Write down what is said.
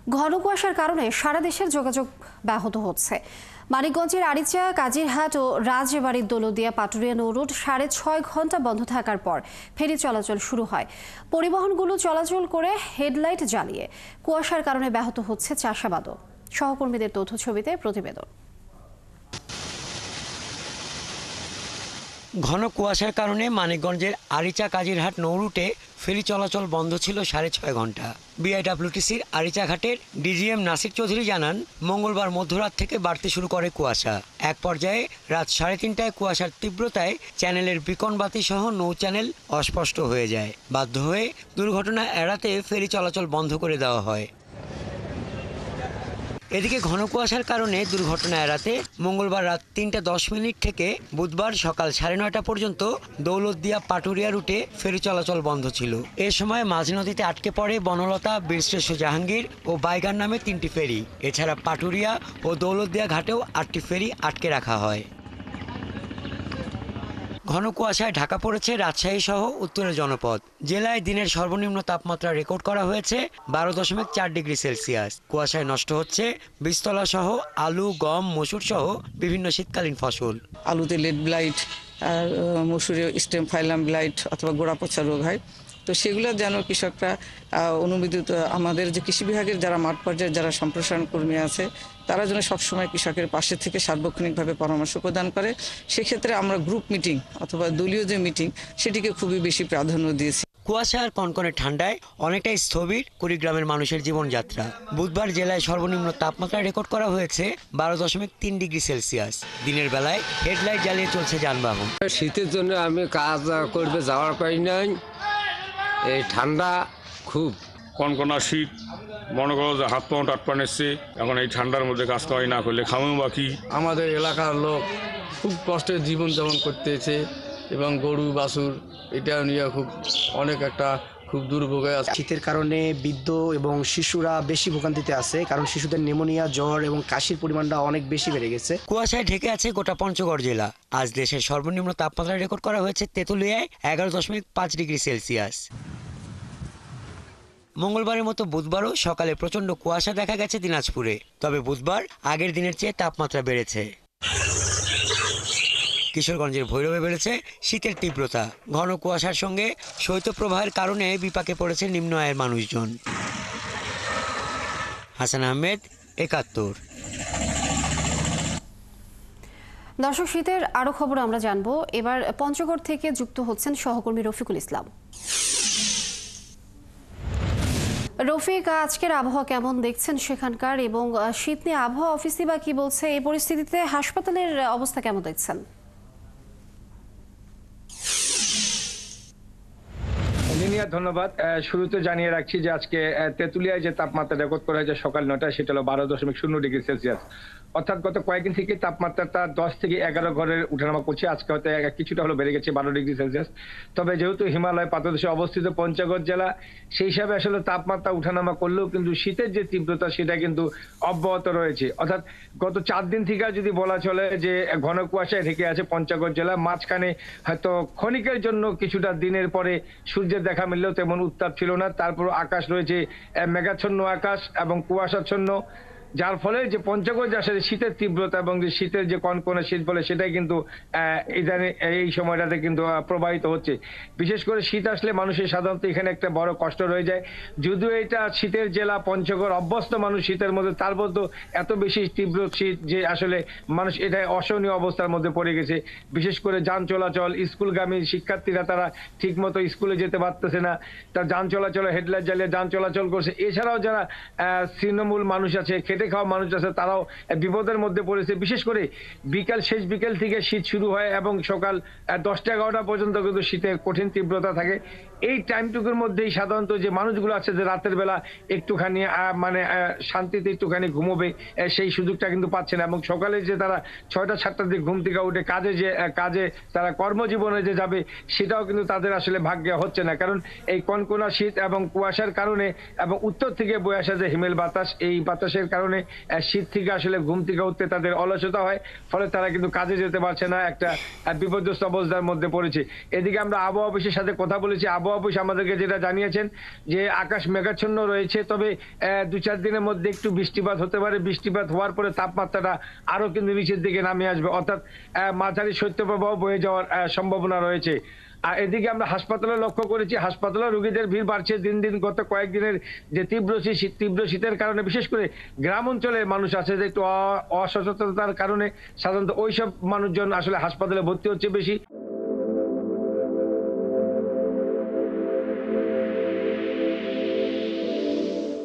ঘন কুয়াশার কারণে সারা দেশের যোগাযোগ ব্যাহত হচ্ছে। মানিকগঞ্জের আরিচা, কাজিরহাট ও রাজবাড়ির দৌলতদিয়া পাটুরিয়া নৌরুট 6.5 ঘন্টা বন্ধ থাকার পর ফেরি চলাচল শুরু হয়। পরিবহনগুলো চলাচল করে হেডলাইট জ্বালিয়ে। কুয়াশার কারণে ব্যাহত হচ্ছে চাষাবাদও। সহকর্মীদের তথ্য ছবিতে প্রতিবেদন। ঘন কুয়াশার কারণে মানিকগঞ্জের আরিচা কাজিরহাট নৌরুটে ফেরি চলাচল বন্ধ ছিল 6.5 ঘন্টা। বিআইডব্লিউটিসির আরিচা ঘাটের ডিজিএম নাসির চৌধুরী জানান, মঙ্গলবার মধ্যরাত থেকে বাড়তে শুরু করে কুয়াশা। এক পর্যায়ে রাত 3:30টায় কুয়াশার তীব্রতায় চ্যানেলের বিকন বাতি সহ নৌ চ্যানেল অস্পষ্ট হয়ে যায়। বাধ্য হয়ে দুর্ঘটনা এড়াতে ফেরি চলাচল বন্ধ করে দেওয়া হয়। এদিকে ঘন কুয়াশার কারণে দুর্ঘটনা এড়াতে মঙ্গলবার রাত 3:10 থেকে বুধবার সকাল 9:30 পর্যন্ত দৌলতদিয়া পাটুরিয়া রুটে ফেরি চলাচল বন্ধ ছিল। এ সময় মাঝ নদীতে আটকে পড়ে বনলতা, বীরশ্রেষ্ঠ জাহাঙ্গীর ও বাইগান নামে 3টি ফেরি। এছাড়া পাটুরিয়া ও দৌলতদিয়া ঘাটেও 8টি ফেরি আটকে রাখা হয়। ঘন কুয়াশায় ঢাকা পড়েছে রাজশাহী সহ উত্তরের জনপদ। জেলায় দিনের সর্বনিম্ন তাপমাত্রা রেকর্ড করা হয়েছে 12.4 ডিগ্রি সেলসিয়াস। কুয়াশায় নষ্ট হচ্ছে বীজতলা সহ আলু, গম, মসুর সহ বিভিন্ন শীতকালীন ফসল। আলুতে লেড ব্লাইট আর মসুরে স্টেম ফাইলাম ব্লাইট অথবা গোড়া পচা রোগ হয়। তো সেগুলো যেন কৃষকরা অনুমোদিত, আমাদের যে কৃষি বিভাগের যারা মাঠ পর্যায়ে যারা সম্প্রসারণ কর্মী আছে তারা যেন সবসময় কৃষকের পাশে থেকে সার্বক্ষণিকভাবে পরামর্শ প্রদান করে। সেক্ষেত্রে আমরা গ্রুপ মিটিং অথবা দলীয় যে মিটিং সেটিকে খুবই বেশি প্রাধান্য দিয়েছি। কুয়াশা আর কনকনে ঠান্ডায় অনেকটাই স্থবির কুড়িগ্রামের মানুষের জীবনযাত্রা। বুধবার জেলায় সর্বনিম্ন তাপমাত্রা রেকর্ড করা হয়েছে 12.3 ডিগ্রি সেলসিয়াস। দিনের বেলায় হেডলাইট জ্বালিয়ে চলছে যানবাহন। শীতের জন্য আমি কাজ করবে যাওয়ার পাই নাই, এই ঠান্ডা খুব কনকনা শীত, মনে করো যে হাত পা টাটপা নিচ্ছে। এখন এই ঠান্ডার মধ্যে কাজ করাই না করলে খামু বাকি। আমাদের এলাকার লোক খুব কষ্টে জীবনযাপন করতেছে এবং গরু বাছুর এটা নিয়ে অনেক একটা খুব দুর্ভোগে আছে। শীতের কারণে বৃদ্ধ এবং শিশুরা বেশি ভোগান্তিতে আছে, কারণ শিশুদের নিউমোনিয়া, জ্বর এবং কাশির পরিমাণটা অনেক বেশি বেড়ে গেছে। কুয়াশায় ঢেকে আছে গোটা পঞ্চগড় জেলা। আজ দেশের সর্বনিম্ন তাপমাত্রা রেকর্ড করা হয়েছে তেঁতুলিয়ায় 11.5 ডিগ্রি সেলসিয়াস। মঙ্গলবারের মতো বুধবারও সকালে প্রচণ্ড কুয়াশা দেখা গেছে দিনাজপুরে। তবে বুধবার আগের দিনের চেয়ে তাপমাত্রা বেড়েছে। কিশোরগঞ্জের ভৈরবে বেড়েছে শীতের তীব্রতা। ঘন কুয়াশার সঙ্গে শৈত্যপ্রবাহের কারণে বিপাকে পড়েছে নিম্ন আয়ের মানুষজন। হাসান আহমেদ, ৭১। দর্শক, শীতের আরো খবর আমরা জানবো। এবার পঞ্চগড় থেকে যুক্ত হচ্ছেন সহকর্মী রফিকুল ইসলাম। রফিক, আজকের আবহাওয়া কেমন দেখছেন সেখানকার, এবং শীত নিয়ে আবহাওয়া অফিসই বা কি বলছে? এই পরিস্থিতিতে হাসপাতালের অবস্থা কেমন দেখছেন? ধন্যবাদ। শুরুতে জানিয়ে রাখছি যে আজকে তেঁতুলিয়ায় যে তাপমাত্রা রেকর্ড করা হয়েছে সকাল 9টায়, সেটা হলো 12.0 ডিগ্রি সেলসিয়াস। অর্থাৎ গত কয়েকদিন থেকে তাপমাত্রাটা 10 থেকে 11 ঘরের উঠানামা করছে। আজকে হয়তো কিছুটা হলো বেড়ে গেছে 12 ডিগ্রি সেলসিয়াস। তবে যেহেতু হিমালয় পাদদেশে অবস্থিত পঞ্চগড় জেলা, সেই হিসাবে আসলে তাপমাত্রা উঠানামা করলেও কিন্তু শীতের যে তীব্রতা সেটা কিন্তু অব্যাহত রয়েছে। অর্থাৎ গত 4 দিন থেকে যদি বলা চলে যে ঘন কুয়াশায় ঢেকে আছে পঞ্চগড় জেলা। মাঝখানে হয়তো ক্ষণিকের জন্য কিছুটা দিনের পরে সূর্যের দেখা মিললেও তেমন উত্তাপ ছিল না। তারপর আকাশ রয়েছে মেঘাচ্ছন্ন আকাশ এবং কুয়াশাচ্ছন্ন, যার ফলে যে পঞ্চগড় যে আসলে শীতের তীব্রতা এবং যে শীতের যে কনকনে শীত বলে সেটাই কিন্তু এই সময়টাতে কিন্তু প্রবাহিত হচ্ছে। বিশেষ করে শীত আসলে মানুষের সাধারণত এখানে একটা বড় কষ্ট রয়ে যায়। যদিও এটা শীতের জেলা পঞ্চগড়, অভ্যস্ত মানুষ শীতের মধ্যে, তার মধ্যে এত বেশি তীব্র শীত যে আসলে মানুষ এটা অসহনীয় অবস্থার মধ্যে পড়ে গেছে। বিশেষ করে যান চলাচল, স্কুলগামী শিক্ষার্থীরা তারা ঠিক মতো স্কুলে যেতে পারতেছে না। তার যান চলাচল হেডলাইট জ্বালিয়ে যান চলাচল করছে। এছাড়াও যারা তৃণমূল মানুষ আছে, খেটে খাওয়া মানুষ আছে, তারাও বিপদের মধ্যে পড়েছে। বিশেষ করে শেষ বিকেল থেকে শীত শুরু হয় এবং সকাল 10টা-11টা পর্যন্ত কিন্তু শীতের কঠিন তীব্রতা থাকে। এই টাইমটুকুর মধ্যেই সাধারণত যে মানুষগুলো আছে যে রাতের বেলা একটুখানি শান্তিতে একটুখানি ঘুমোবে, সেই সুযোগটা কিন্তু পাচ্ছে না। এবং সকালে যে তারা 6টা-7টার দিকে ঘুম থেকে উঠে কাজে তারা কর্মজীবনে যে যাবে, সেটাও কিন্তু তাদের আসলে ভাগ্যে হচ্ছে না। কারণ এই কনকনা শীত এবং কুয়াশার কারণে এবং উত্তর থেকে বয়ে আসা যে হিমেল বাতাস, এই বাতাসের কারণে শীত থেকে আসলে ঘুম থেকে উঠতে তাদের অলসতা হয়। ফলে তারা কিন্তু কাজে যেতে পারছে না, একটা বিপর্যস্ত অবস্থার মধ্যে পড়েছে। এদিকে আমরা আবহাওয়া অফিসের সাথে কথা বলেছি। আবহাওয়া অফিস আমাদেরকে যেটা জানিয়েছেন যে আকাশ মেঘাচ্ছন্ন রয়েছে, তবে 2-4 দিনের মধ্যে একটু বৃষ্টিপাত হতে পারে। বৃষ্টিপাত হওয়ার পরে তাপমাত্রাটা আরো কিন্তু নিচের দিকে নামে আসবে, অর্থাৎ মাঝারি শৈত্যপ্রবাহ বয়ে যাওয়ার সম্ভাবনা রয়েছে। আর এদিকে আমরা হাসপাতালে লক্ষ্য করেছি, হাসপাতালে রোগীদের ভিড় বাড়ছে দিন দিন। গত কয়েকদিনের যে তীব্র শীতের কারণে বিশেষ করে গ্রাম অঞ্চলের মানুষ আছে যে একটু অসচেতনতার কারণে সাধারণত ওইসব মানুষজন আসলে হাসপাতালে ভর্তি হচ্ছে বেশি।